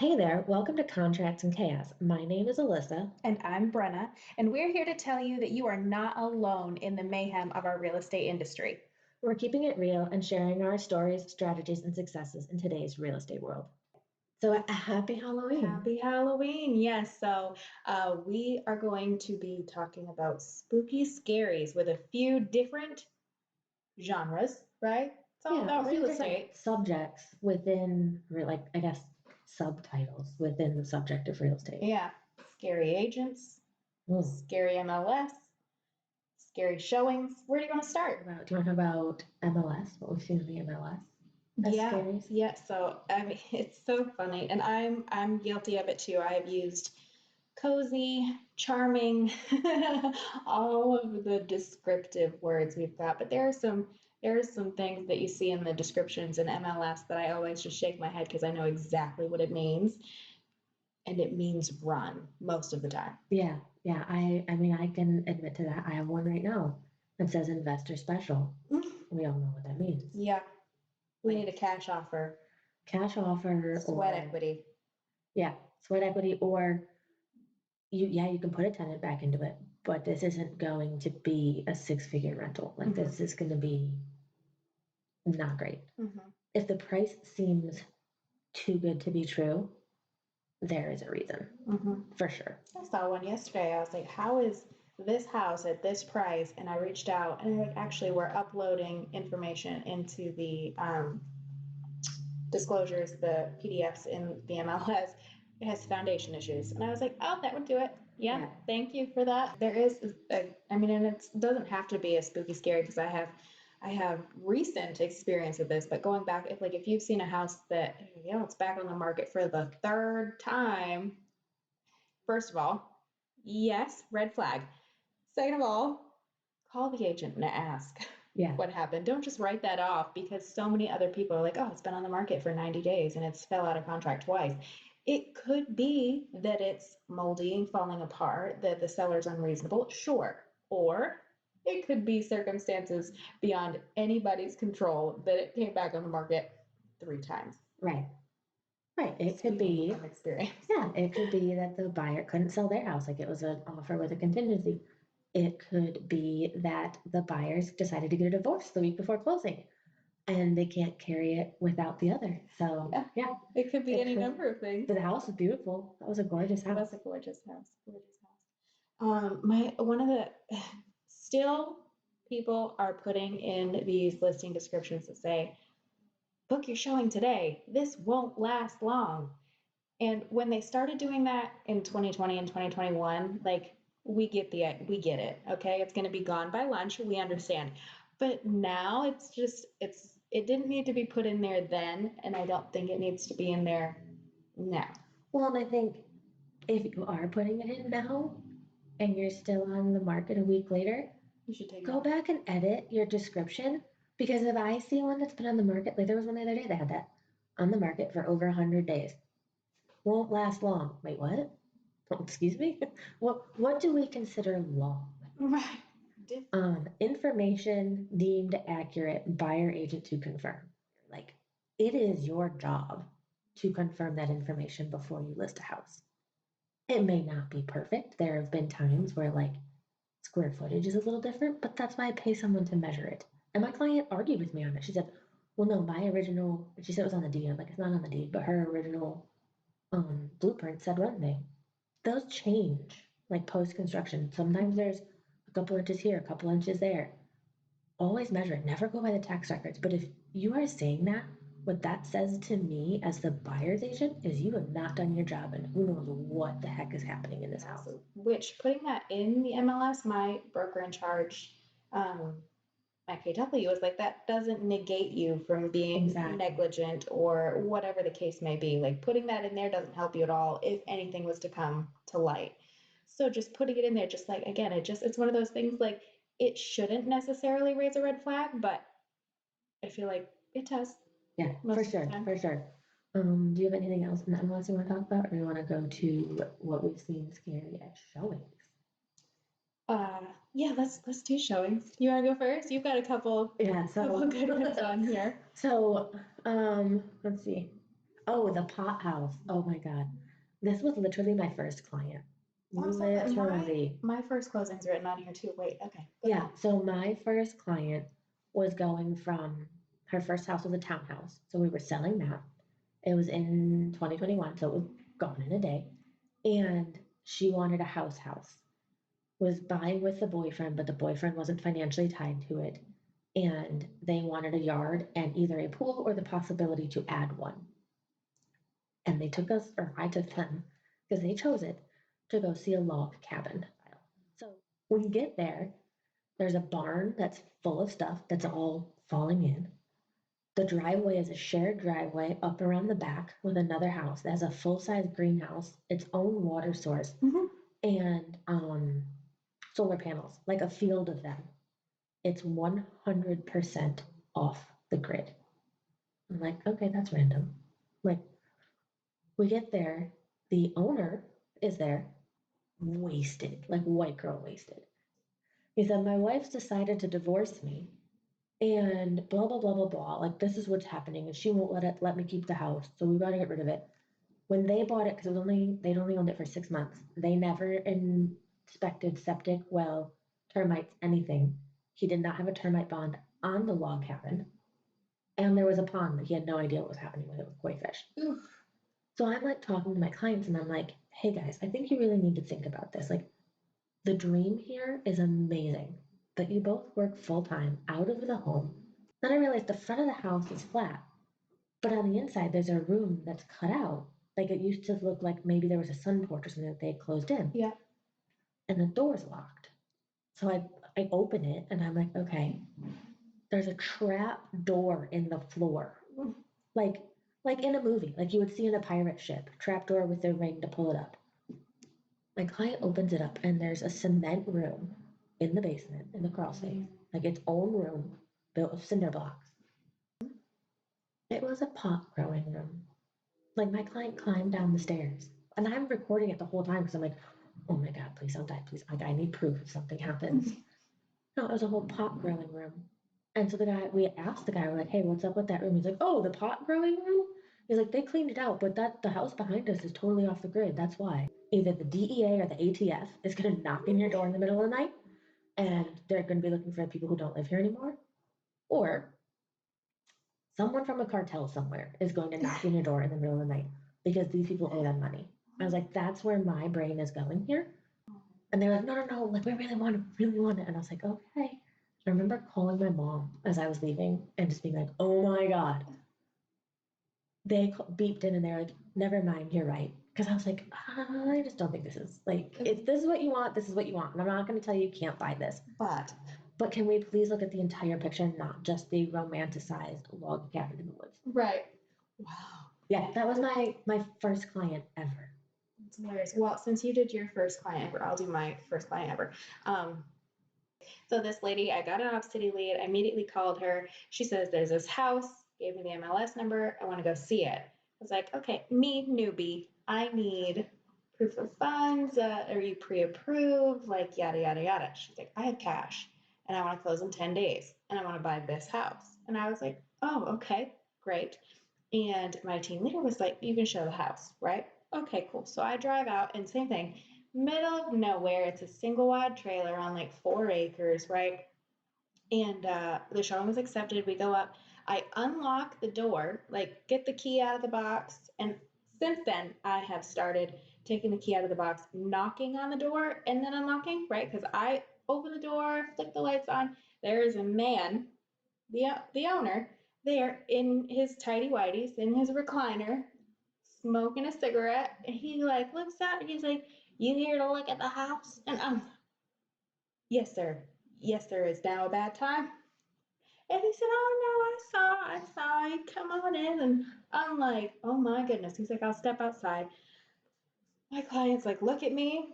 Hey there, welcome to Contracts and Chaos. My name is Alyssa. And I'm Brenna, and we're here to tell you that you are not alone in the mayhem of our real estate industry. We're keeping it real and sharing our stories, strategies, and successes in today's real estate world. So, happy Halloween. Happy Halloween. Yes, we are going to be talking about spooky scaries with a few different genres, right? It's all about a few real different estate. subjects within, like, I guess, subtitles within the subject of real estate. Yeah, scary agents, scary MLS, scary showings. Where do you want to start? Do you want to talk about MLS, what we've seen in the MLS? Yeah, yeah. So I mean, it's so funny, and I'm guilty of it too. I have used cozy, charming, all of the descriptive words we've got. But there are some things that you see in the descriptions in MLS that I always just shake my head because I know exactly what it means, and it means run most of the time. Yeah, yeah. I mean, I can admit to that. I have one right now that says investor special. We all know what that means. Yeah, we need a cash offer, Cash offer sweat equity. Yeah, sweat equity, or you can put a tenant back into it, but this isn't going to be a six-figure rental. Like this is going to be not great. If the price seems too good to be true, there is a reason for sure. I saw one yesterday. I was like, how is this house at this price? And I reached out and actually we're uploading information into the disclosures, the PDFs in the MLS. It has foundation issues. And I was like, oh, that would do it. Yeah. Thank you for that. There is, I mean, and it doesn't have to be a spooky scary because I have recent experience with this, but going back, if you've seen a house that, it's back on the market for the third time, first of all, yes, red flag. Second of all, call the agent and ask what happened. Don't just write that off because so many other people are like, oh, it's been on the market for 90 days and it's fell out of contract twice. It could be that it's moldy and falling apart, that the seller's unreasonable, sure. Or it could be circumstances beyond anybody's control that it came back on the market 3 times. Right. Right. It could be experience. Yeah, it could be that the buyer couldn't sell their house, like it was an offer with a contingency. It could be that the buyers decided to get a divorce the week before closing and they can't carry it without the other. So yeah. It could be any number of things. The house was beautiful. That was a gorgeous house. It was a gorgeous house. Gorgeous house. One of the still people are putting in these listing descriptions that say, book your showing today. This won't last long. And when they started doing that in 2020 and 2021, like we get it. Okay. It's going to be gone by lunch. We understand. But now it didn't need to be put in there then. And I don't think it needs to be in there now. Well, and I think if you are putting it in now and you're still on the market a week later, you should go back and edit your description. Because if I see one that's been on the market, like there was one the other day that had that on the market for over 100 days, won't last long. Wait, what? Oh, excuse me? What do we consider long? Right. Information deemed accurate, buyer agent to confirm. Like it is your job to confirm that information before you list a house. It may not be perfect. There have been times where like square footage is a little different, but that's why I pay someone to measure it. And my client argued with me on it. She said, well, no, my original, she said it was on the deed. I'm like, it's not on the deed, but her original blueprint said one thing. Those change like post construction. Sometimes there's a couple inches here, a couple inches there. Always measure it. Never go by the tax records. But if you are saying that, what that says to me as the buyer's agent is you have not done your job and who knows what the heck is happening in this house. Which putting that in the MLS, my broker in charge, my KW was like, that doesn't negate you from being negligent or whatever the case may be. Like putting that in there doesn't help you at all if anything was to come to light. So just putting it in there, just like, again, it's one of those things like it shouldn't necessarily raise a red flag, but I feel like it does. Yeah, for sure, for sure. Do you have anything else in that MLS you want to talk about, or do you want to go to what we've seen scary at showings? Yeah, let's do showings. You want to go first? You've got a couple, couple good ones on here. So, let's see. Oh, the pot house. Oh my God. This was literally my first client. Oh, so that Literally. my first closing's written on here too. Wait, okay. Go Yeah. ahead. So my first client was going from her first house was a townhouse. So we were selling that. It was in 2021, so it was gone in a day. And she wanted a house, was buying with the boyfriend, but the boyfriend wasn't financially tied to it. And they wanted a yard and either a pool or the possibility to add one. And they took us, or I took them, because they chose it, to go see a log cabin. So we get there, there's a barn that's full of stuff that's all falling in. The driveway is a shared driveway up around the back with another house that has a full size greenhouse, its own water source, Mm-hmm. and solar panels, like a field of them. It's 100% off the grid. I'm like, okay, that's random. Like, we get there, the owner is there, wasted, like white girl wasted. He said, my wife's decided to divorce me and blah, blah, blah, blah, blah. Like, this is what's happening. And she won't let me keep the house. So we got to get rid of it. When they bought it, because they'd only owned it for 6 months, they never inspected septic, well, termites, anything. He did not have a termite bond on the log cabin. And there was a pond that he had no idea what was happening with it with koi fish. Oof. So I'm like talking to my clients and I'm like, hey guys, I think you really need to think about this. Like, the dream here is amazing, but you both work full time out of the home. Then I realized the front of the house is flat, but on the inside there's a room that's cut out. Like it used to look like maybe there was a sun porch or something that they had closed in. Yeah. And the door's locked. So I open it and I'm like, okay, there's a trap door in the floor. Like like in a movie, like you would see in a pirate ship, trap door with a ring to pull it up. My client opens it up and there's a cement room in the basement in the crawl space, like its own room built with cinder blocks. It was a pot growing room. Like my client climbed down the stairs and I'm recording it the whole time because I'm like, oh my God, please don't die. Please. Like I need proof if something happens. No, it was a whole pot growing room. And so we asked the guy, we're like, hey, what's up with that room? He's like, oh, the pot growing room? He's like, they cleaned it out, but the house behind us is totally off the grid. That's why. Either the DEA or the ATF is going to knock on your door in the middle of the night and they're going to be looking for the people who don't live here anymore. Or someone from a cartel somewhere is going to knock on your door in the middle of the night because these people owe them money. I was like, that's where my brain is going here. And they're like, no, no, no, like we really want it, really want it. And I was like, okay. I remember calling my mom as I was leaving and just being like, oh my God. They beeped in and they're like, never mind, you're right. Because I was like, I just don't think this is like, if this is what you want, this is what you want. And I'm not going to tell you you can't buy this. But can we please look at the entire picture, not just the romanticized log cabin in the woods? Right. Wow. Yeah, that was my first client ever. That's hilarious. Well, since you did your first client ever, I'll do my first client ever. So this lady, I got an off city lead. I immediately called her. She says there's this house, gave me the MLS number. I want to go see it. I was like, okay, me newbie, I need proof of funds. Are you pre-approved? Like yada yada yada. She's like, I have cash, and I want to close in 10 days, and I want to buy this house. And I was like, oh, okay, great. And my team leader was like, you can show the house, right? Okay, cool. So I drive out, and same thing, middle of nowhere. It's a single wide trailer on like 4 acres, right? And the showing was accepted. We go up. I unlock the door, like get the key out of the box. And since then, I have started taking the key out of the box, knocking on the door, and then unlocking, right? Because I open the door, flick the lights on. There is a man, the owner, there in his tidy whities, in his recliner, smoking a cigarette. And he like looks out and he's like, you here to look at the house? And I'm, yes, sir. Yes, sir. Is now a bad time? And he said, oh no, I saw you. Come on in. And I'm like, oh my goodness. He's like, I'll step outside. My client's like, look at me.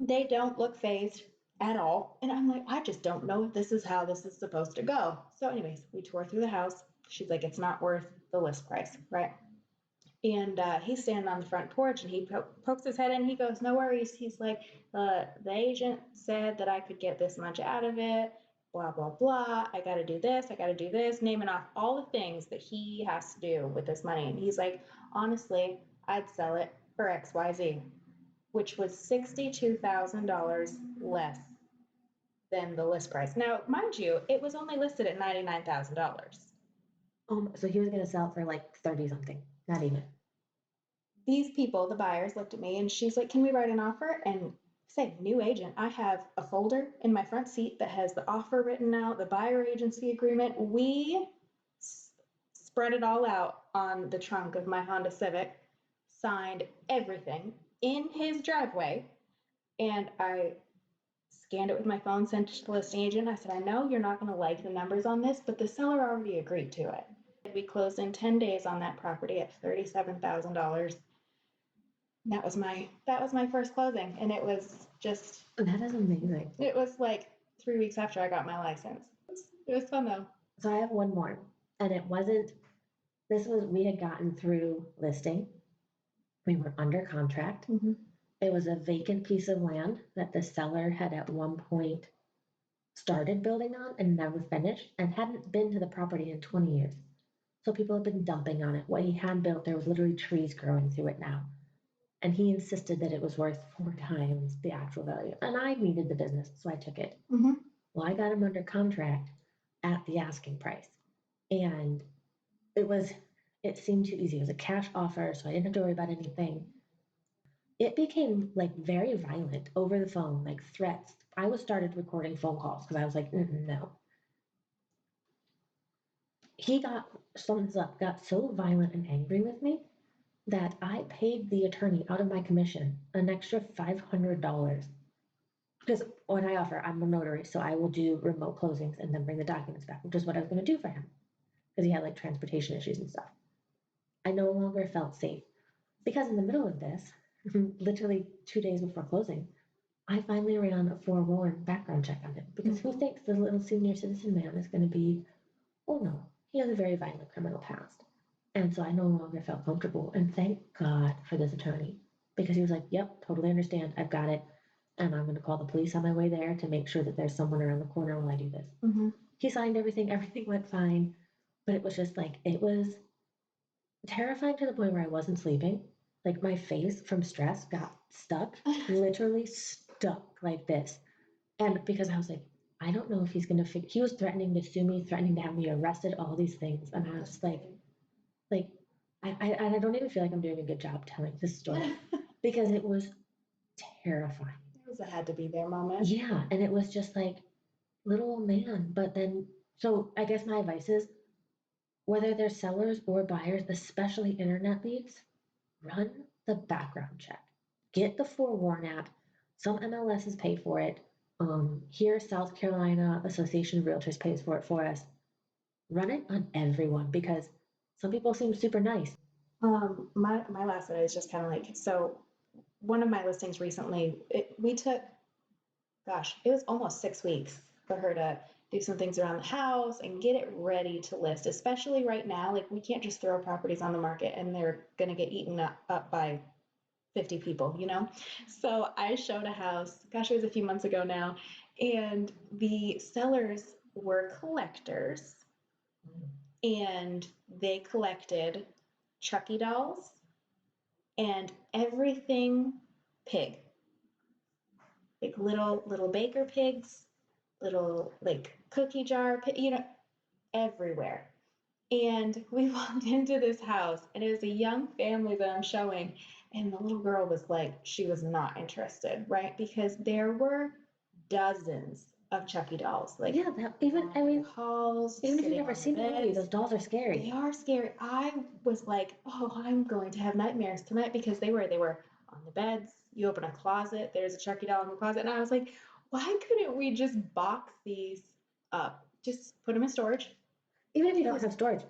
They don't look phased at all. And I'm like, I just don't know if this is how this is supposed to go. So, anyways, we tore through the house. She's like, it's not worth the list price, right? And he's standing on the front porch and he pokes his head in. He goes, no worries. He's like, the agent said that I could get this much out of it, blah, blah, blah. I got to do this. I got to do this, naming off all the things that he has to do with this money. And he's like, honestly, I'd sell it for XYZ, which was $62,000 less than the list price. Now, mind you, it was only listed at $99,000. So he was gonna sell it for like 30 something, not even. These people, the buyers, looked at me and she's like, "Can we write an offer?" And say, new agent, I have a folder in my front seat that has the offer written out, the buyer agency agreement. We spread it all out on the trunk of my Honda Civic, signed everything in his driveway, and I scanned it with my phone, sent it to the listing agent. I said, "I know you're not going to like the numbers on this, but the seller already agreed to it." We closed in 10 days on that property at $37,000. That was my first closing, and it was just That is amazing. it was like 3 weeks after I got my license. It was fun though. So I have one more, and we had gotten through listing. We were under contract. Mm-hmm. It was a vacant piece of land that the seller had at one point started building on and never finished and hadn't been to the property in 20 years. So people have been dumping on it. What he had built, there was literally trees growing through it now. And he insisted that it was worth 4 times the actual value. And I needed the business, so I took it. Mm-hmm. Well, I got him under contract at the asking price. And it seemed too easy. It was a cash offer, so I didn't have to worry about anything. It became like very violent over the phone, like threats. I was started recording phone calls because I was like, no. He got sums up, got so violent and angry with me that I paid the attorney out of my commission an extra $500. Because when I offer, I'm a notary, so I will do remote closings and then bring the documents back, which is what I was going to do for him because he had like transportation issues and stuff. I no longer felt safe because in the middle of this, literally 2 days before closing, I finally ran a forewarned background check on him because who thinks the little senior citizen man is going to be, oh no, he has a very violent criminal past. And so I no longer felt comfortable. And thank God for this attorney because he was like, yep, totally understand. I've got it. And I'm going to call the police on my way there to make sure that there's someone around the corner while I do this. Mm-hmm. He signed everything, everything went fine. But it was just like, it was terrifying to the point where I wasn't sleeping. Like my face from stress got stuck, literally stuck like this. And because I was like, I don't know if he's gonna he was threatening to sue me, threatening to have me arrested, all these things. And I was just like, I don't even feel like I'm doing a good job telling this story because it was terrifying. It was a had to be there moment. Yeah. And it was just like, little old man. But then, so I guess my advice is whether they're sellers or buyers, especially internet leads, run the background check. Get the forewarn app. Some MLSs pay for it. Here, South Carolina Association of Realtors pays for it for us. Run it on everyone because some people seem super nice. My last one is just kind of like, so one of my listings recently, we took, gosh, it was almost 6 weeks for her to do some things around the house and get it ready to list, especially right now. Like, we can't just throw properties on the market and they're going to get eaten up by 50 people, you know? So I showed a house, gosh, it was a few months ago now, and the sellers were collectors and they collected Chucky dolls and everything pig, like little baker pigs, little like cookie jar, everywhere. And we walked into this house, and it was a young family that I'm showing, and the little girl was like, she was not interested, right? Because there were dozens of Chucky dolls, like Yeah, that even I mean, halls, even if you've sitting never on the seen the movie, beds. those dolls are scary. They are scary. I was like, oh, I'm going to have nightmares tonight because they were on the beds. You open a closet, there's a Chucky doll in the closet, and I was like, why couldn't we just box these up? Just put them in storage. Even if you don't have storage,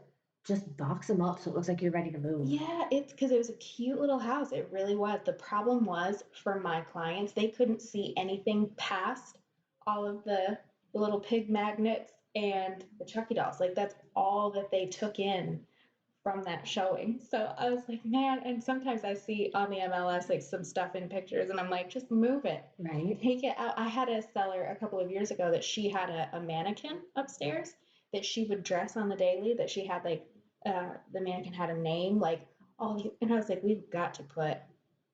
just box them up so it looks like you're ready to move. Yeah, it's because it was a cute little house. It really was. The problem was for my clients, they couldn't see anything past all of the little pig magnets and the Chucky dolls. Like, that's all that they took in from that showing. So I was like, man, and sometimes I see on the MLS like some stuff in pictures and I'm like, just move it. Right. Take it out. I had a seller a couple of years ago that she had a mannequin upstairs that she would dress on the daily, that she had like the mannequin had a name like and I was like, we've got to put,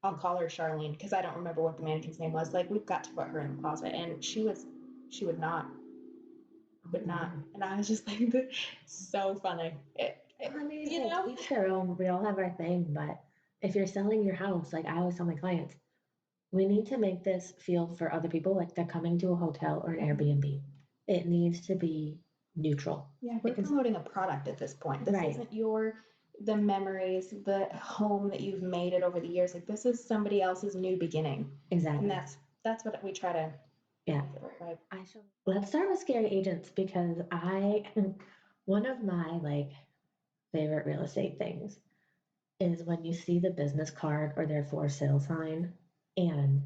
I'll call her Charlene because I don't remember what the mannequin's name was. Like, we've got to put her in the closet. And she would not. And I was just like, so funny. I mean, You hey, know? to each their own. We all have our thing, but if you're selling your house, like I always tell my clients, we need to make this feel for other people like they're coming to a hotel or an Airbnb. It needs to be neutral. Yeah, we're promoting a product at this point. This Right. isn't the memories, the home that you've made it over the years. Like this is somebody else's new beginning. Exactly. And that's what we try to. Yeah. Right. Let's start with scary agents because one of my like favorite real estate things is when you see the business card or their for sale sign and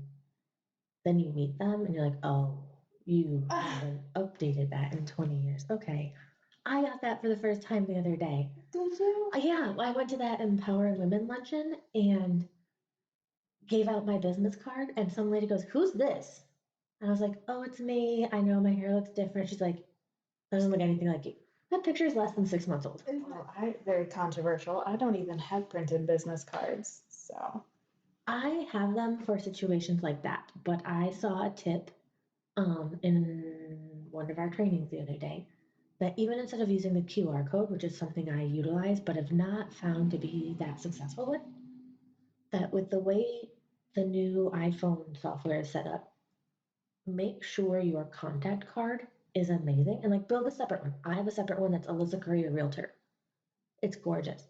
then you meet them and you're like, oh, you haven't updated that in 20 years. Okay. I got that for the first time the other day. Did you? Yeah, I went to that Empowering Women luncheon and gave out my business card, and some lady goes, "Who's this?" And I was like, "Oh, it's me. I know my hair looks different." She's like, "Doesn't look anything like you." That picture is less than 6 months old. Very controversial. I don't even have printed business cards, so. I have them for situations like that, but I saw a tip in one of our trainings the other day that even instead of using the QR code, which is something I utilize but have not found to be that successful with, that with the way the new iPhone software is set up, make sure your contact card is amazing and like build a separate one. I have a separate one that's Alyssa Correa Realtor. It's gorgeous.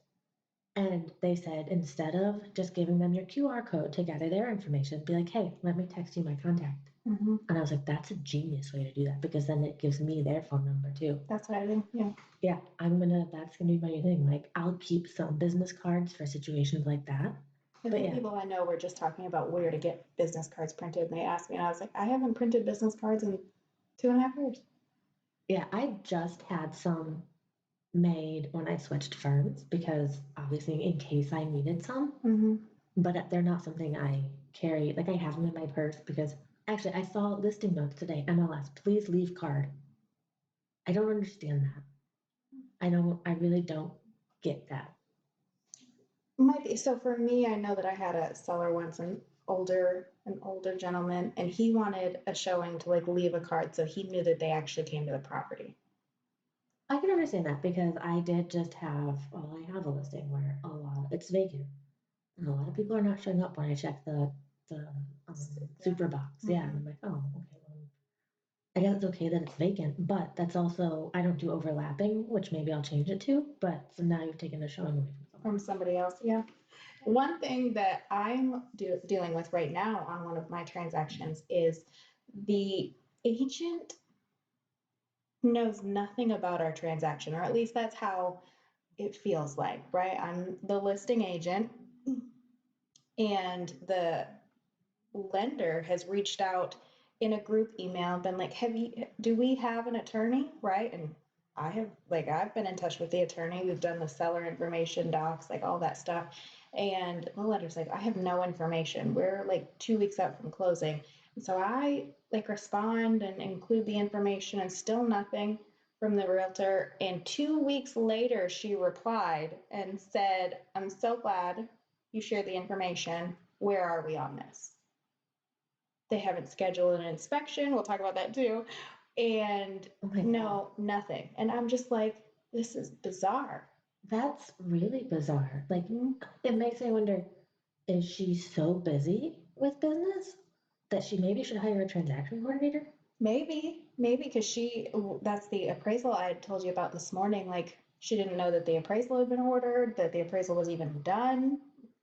And they said instead of just giving them your QR code to gather their information, be like, hey, let me text you my contact. Mm-hmm. And I was like, that's a genius way to do that because then it gives me their phone number too. That's what I do. Yeah. Yeah, that's gonna be my thing. Like I'll keep some business cards for situations like that. But yeah. People I know were just talking about where to get business cards printed, and they asked me, and I was like, I haven't printed business cards in 2.5 years. Yeah, I just had some made when I switched firms because obviously in case I needed some, but they're not something I carry. Like I have them in my purse because actually I saw listing notes today, MLS, please leave card. I don't understand that. I really don't get that. Might be. So for me, I know that I had a seller once, an older gentleman, and he wanted a showing to like leave a card so he knew that they actually came to the property. I can understand that because I did just have, well, I have a listing where it's vacant. And a lot of people are not showing up when I check the super box. Yeah, and I'm like, oh, okay, well, I guess it's okay that it's vacant, but that's also I don't do overlapping, which maybe I'll change it to. But so now you've taken a showing away from somebody else. Yeah. One thing that I'm dealing with right now on one of my transactions is the agent knows nothing about our transaction, or at least that's how it feels like, right? I'm the listing agent, and the lender has reached out in a group email, been like, do we have an attorney? Right. And I've been in touch with the attorney. We've done the seller information docs, like all that stuff. And the lender's like, I have no information. We're like 2 weeks out from closing. And so I like respond and include the information and still nothing from the realtor. And 2 weeks later, she replied and said, I'm so glad you shared the information. Where are we on this? They haven't scheduled an inspection. We'll talk about that too. And no, nothing. And I'm just like, this is bizarre. That's really bizarre. Like, it makes me wonder, is she so busy with business that she maybe should hire a transaction coordinator? Maybe, because that's the appraisal I told you about this morning. Like, she didn't know that the appraisal had been ordered, that the appraisal was even done.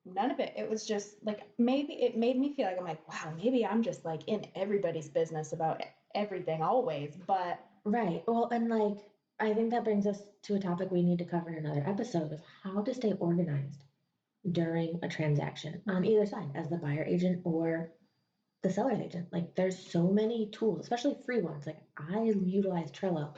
None of it. It was just like, maybe it made me feel like, I'm like, wow, maybe I'm just like in everybody's business about everything always. But right. Well, and like, I think that brings us to a topic we need to cover in another episode of how to stay organized during a transaction on either side as the buyer agent or the seller's agent. Like there's so many tools, especially free ones. Like I utilize Trello.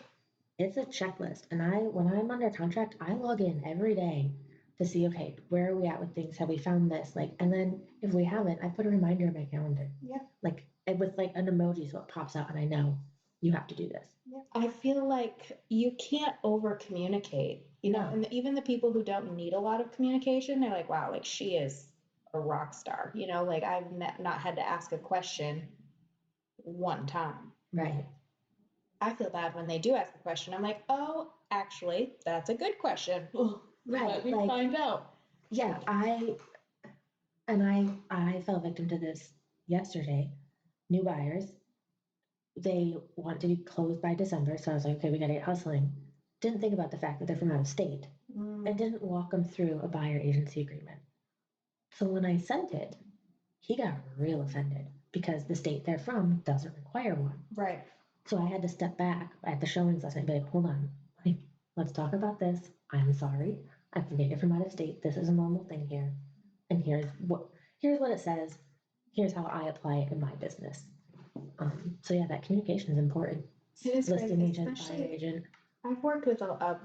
It's a checklist. And when I'm under contract, I log in every day to see, okay, where are we at with things? Have we found this? Like, and then if we haven't, I put a reminder in my calendar. Yeah. Like with like an emoji so it pops out and I know. you have to do this. I feel like you can't over communicate, No. and even the people who don't need a lot of communication, they're like, wow, like she is a rock star, like I've not had to ask a question one time. Right. I feel bad when they do ask a question. I'm like, oh, actually, that's a good question. Right. Let me find out. Yeah, I fell victim to this yesterday. New buyers, they want to be closed by December, so I was like, okay, we gotta get hustling. Didn't think about the fact that they're from out of state and didn't walk them through a buyer agency agreement. So when I sent it, he got real offended because the state they're from doesn't require one. Right. So I had to step back at the showings last night and be like, hold on, like, let's talk about this. I'm sorry. I forget you're from out of state. This is a normal thing here. And here's what it says. Here's how I apply it in my business. So yeah, that communication is important. It is Listing great, agent, buyer especially agent. I've worked with a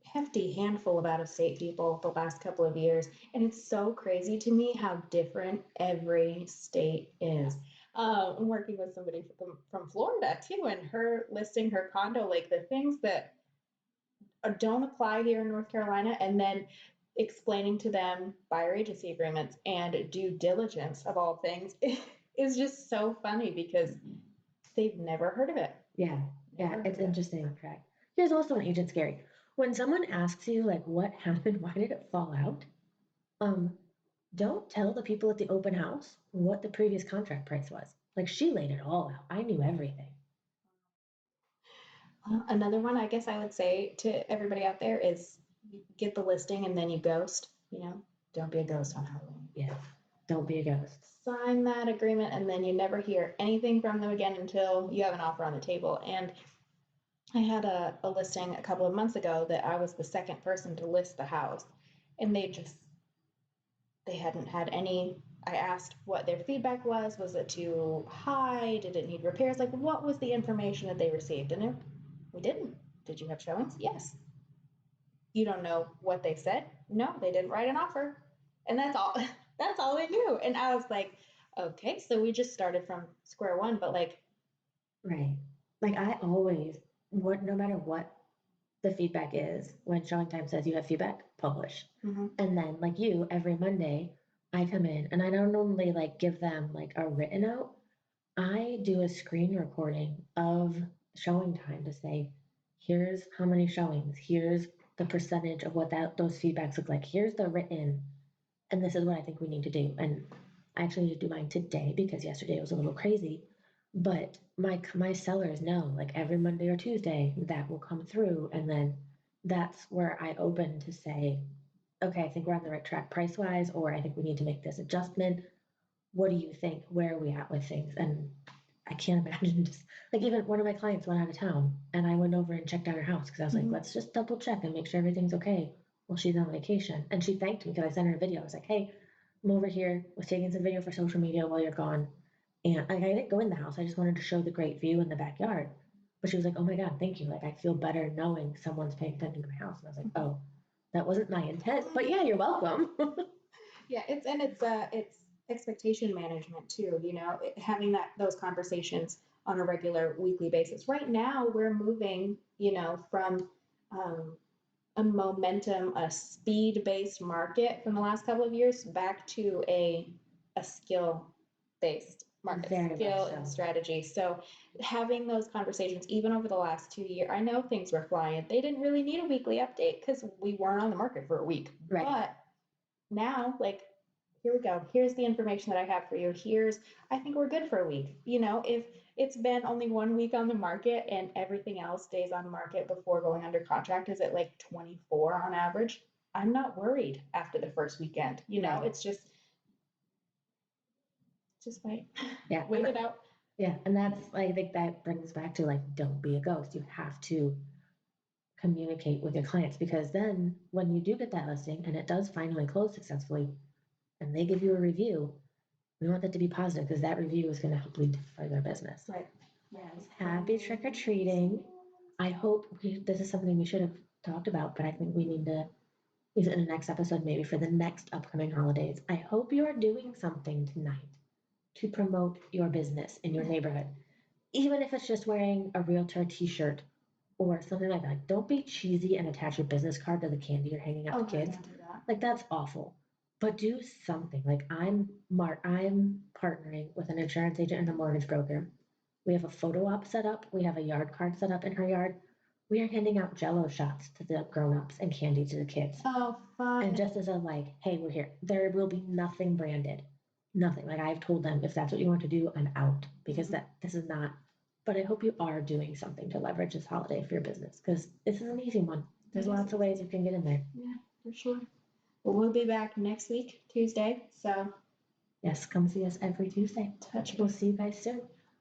hefty handful of out-of-state people the last couple of years, and it's so crazy to me how different every state is. I'm working with somebody from Florida too, and her listing her condo, like the things that don't apply here in North Carolina, and then explaining to them buyer agency agreements and due diligence of all things is just so funny because they've never heard of it. Yeah, yeah, it's interesting. Correct. Here's also an agent scary. When someone asks you like what happened, why did it fall out? Don't tell the people at the open house what the previous contract price was. Like she laid it all out. I knew everything. Another one I guess I would say to everybody out there is get the listing and then you ghost, don't be a ghost on Halloween. Yeah, don't be a ghost. Sign that agreement and then you never hear anything from them again until you have an offer on the table. And I had a listing a couple of months ago that I was the second person to list the house, and they hadn't had any. I asked what their feedback was. Was it too high? Did it need repairs? Like, what was the information that they received? And we didn't. Did you have showings? Yes. You don't know what they said? No, they didn't write an offer. And that's all. That's all they knew. And I was like, okay, so we just started from square one, but like, right. Like I always, no matter what the feedback is, when showing time says you have feedback, publish. Mm-hmm. And then like you, every Monday, I come in and I don't normally like give them like a written out. I do a screen recording of showing time to say, here's how many showings, here's the percentage of what those feedbacks look like, here's the written, and this is what I think we need to do. And I actually need to do mine today because yesterday was a little crazy. But my sellers know, like every Monday or Tuesday, that will come through, and then that's where I open to say, okay, I think we're on the right track price wise, or I think we need to make this adjustment. What do you think? Where are we at with things? And I can't imagine just like even one of my clients went out of town and I went over and checked out her house because I was like, let's just double check and make sure everything's okay while she's on vacation. And she thanked me because I sent her a video. I was like, hey, I'm over here, was taking some video for social media while you're gone. And like, I didn't go in the house. I just wanted to show the great view in the backyard. But she was like, oh my God, thank you. Like, I feel better knowing someone's paying attention to my house. And I was like, oh, that wasn't my intent, but yeah, you're welcome. Yeah, it's expectation management too, having those conversations on a regular weekly basis. Right now, we're moving, from a momentum, a speed-based market from the last couple of years back to a skill-based market, Very skill much and so. strategy. So having those conversations, even over the last 2 years, I know things were flying. They didn't really need a weekly update because we weren't on the market for a week. Right. But now, like, here we go. Here's the information that I have for you. I think we're good for a week. If it's been only 1 week on the market and everything else stays on market before going under contract, is it like 24 on average? I'm not worried after the first weekend. Right. It's just wait. Yeah. Wait it out. Yeah. And I think that brings back to like, don't be a ghost. You have to communicate with your clients because then when you do get that listing and it does finally close successfully and they give you a review, we want that to be positive because that review is going to help lead to further business. Right. Yes. Happy trick or treating. I hope this is something we should have talked about, but I think we need to use it in the next episode, maybe for the next upcoming holidays. I hope you are doing something tonight to promote your business in your neighborhood. even if it's just wearing a Realtor t-shirt or something like that. Like, don't be cheesy and attach your business card to the candy you're handing out Oh, to no, kids. don't do that. Like that's awful. But do something. Like I'm partnering with an insurance agent and a mortgage broker. We have a photo op set up. We have a yard card set up in her yard. We are handing out Jello shots to the grown-ups and candy to the kids. Oh, fun. And just as a like, hey, we're here. There will be nothing branded. Nothing. Like I've told them, if that's what you want to do, I'm out because this is not. But I hope you are doing something to leverage this holiday for your business because this is an easy one. There's lots of ways you can get in there. Yeah, for sure. Well, we'll be back next week, Tuesday. So yes, come see us every Tuesday. Touch. We'll see you guys soon.